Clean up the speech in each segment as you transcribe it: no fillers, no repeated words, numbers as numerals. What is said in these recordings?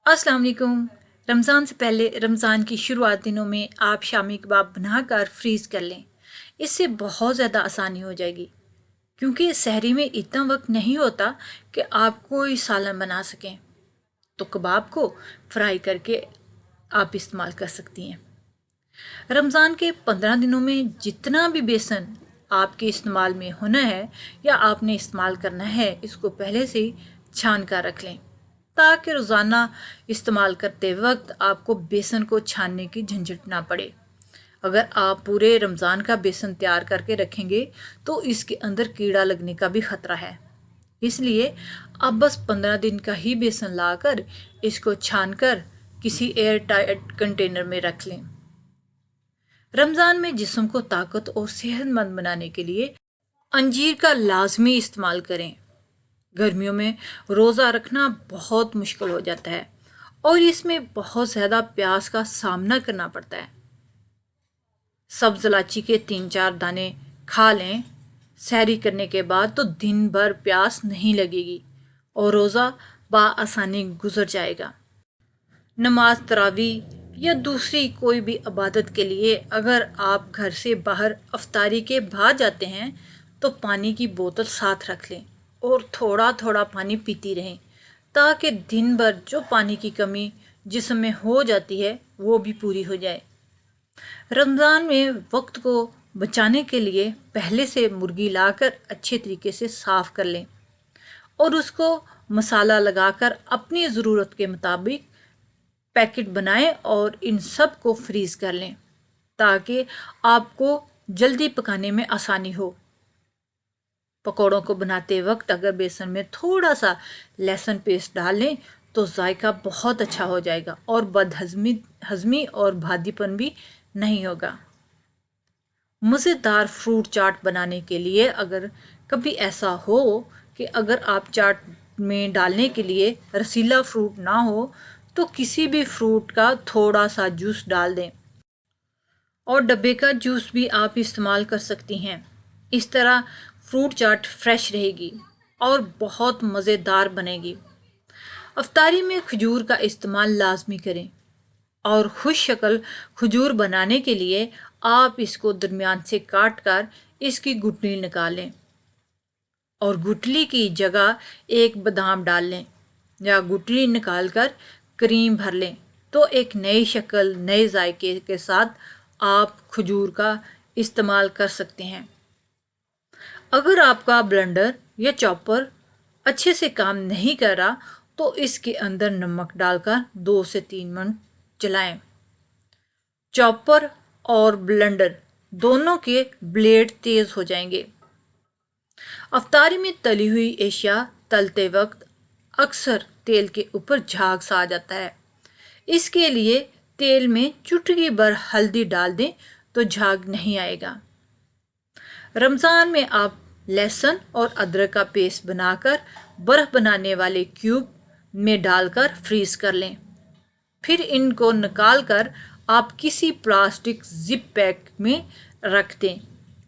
अस्सलाम वालेकुम। रमज़ान से पहले रमज़ान की शुरुआत दिनों में आप शामी कबाब बनाकर फ्रीज़ कर लें। इससे बहुत ज़्यादा आसानी हो जाएगी क्योंकि सहरी में इतना वक्त नहीं होता कि आप कोई सालन बना सकें। तो कबाब को फ्राई करके आप इस्तेमाल कर सकती हैं। रमज़ान के 15 दिनों में जितना भी बेसन आपके इस्तेमाल में होना है या आपने इस्तेमाल करना है, इसको पहले से ही छान कर रख लें ताकि रोज़ाना इस्तेमाल करते वक्त आपको बेसन को छानने की झंझट ना पड़े। अगर आप पूरे रमज़ान का बेसन तैयार करके रखेंगे तो इसके अंदर कीड़ा लगने का भी ख़तरा है। इसलिए आप बस 15 दिन का ही बेसन लाकर इसको छानकर किसी एयर टाइट कंटेनर में रख लें। रमज़ान में जिस्म को ताकत और सेहतमंद बनाने के लिए अंजीर का लाजमी इस्तेमाल करें। गर्मियों में रोज़ा रखना बहुत मुश्किल हो जाता है और इसमें बहुत ज़्यादा प्यास का सामना करना पड़ता है। सब्ज़ इलायची के 3-4 दाने खा लें सहरी करने के बाद तो दिन भर प्यास नहीं लगेगी और रोज़ा बआसानी गुजर जाएगा। नमाज तरावी या दूसरी कोई भी इबादत के लिए अगर आप घर से बाहर अफ्तारी के बाद जाते हैं तो पानी की बोतल साथ रख लें और थोड़ा थोड़ा पानी पीती रहें ताकि दिन भर जो पानी की कमी जिस्म में हो जाती है वो भी पूरी हो जाए। रमज़ान में वक्त को बचाने के लिए पहले से मुर्गी लाकर अच्छे तरीके से साफ़ कर लें और उसको मसाला लगाकर अपनी ज़रूरत के मुताबिक पैकेट बनाएं और इन सब को फ्रीज़ कर लें ताकि आपको जल्दी पकाने में आसानी हो। पकौड़ों को बनाते वक्त अगर बेसन में थोड़ा सा लहसुन पेस्ट डाल लें तो जायका बहुत अच्छा हो जाएगा और हजमी और भादीपन भी नहीं होगा। मज़ेदार फ्रूट चाट बनाने के लिए अगर कभी ऐसा हो कि अगर आप चाट में डालने के लिए रसीला फ्रूट ना हो तो किसी भी फ्रूट का थोड़ा सा जूस डाल दें और डब्बे का जूस भी आप इस्तेमाल कर सकती हैं। इस तरह फ्रूट चाट फ्रेश रहेगी और बहुत मज़ेदार बनेगी। अफ्तारी में खजूर का इस्तेमाल लाजमी करें और खुश शक्ल खजूर बनाने के लिए आप इसको दरमियान से काट कर इसकी गुठली निकालें और गुठली की जगह एक बादाम डाल लें या गुठली निकाल कर क्रीम भर लें तो एक नई शक्ल नए जायके के साथ आप खजूर का इस्तेमाल कर सकते हैं। अगर आपका ब्लेंडर या चॉपर अच्छे से काम नहीं कर रहा तो इसके अंदर नमक डालकर 2 से 3 मिनट चलाएं। चॉपर और ब्लेंडर दोनों के ब्लेड तेज़ हो जाएंगे। अफ्तारी में तली हुई एशिया तलते वक्त अक्सर तेल के ऊपर झाग सा आ जाता है। इसके लिए तेल में चुटकी भर हल्दी डाल दें तो झाग नहीं आएगा। रमज़ान में आप लहसुन और अदरक का पेस्ट बनाकर बर्फ़ बनाने वाले क्यूब में डालकर फ्रीज़ कर लें। फिर इनको निकाल कर आप किसी प्लास्टिक जिप पैक में रख दें।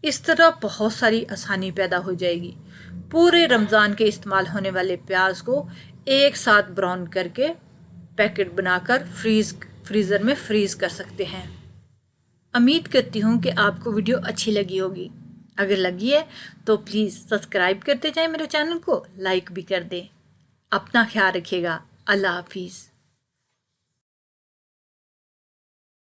इस तरह बहुत सारी आसानी पैदा हो जाएगी। पूरे रमज़ान के इस्तेमाल होने वाले प्याज को एक साथ ब्राउन करके पैकेट बनाकर फ्रीज़र में फ्रीज़ कर सकते हैं। उम्मीद करती हूँ कि आपको वीडियो अच्छी लगी होगी। अगर लगी है तो प्लीज़ सब्सक्राइब करते जाएं, मेरे चैनल को लाइक भी कर दें। अपना ख्याल रखिएगा। अल्लाह हाफिज़।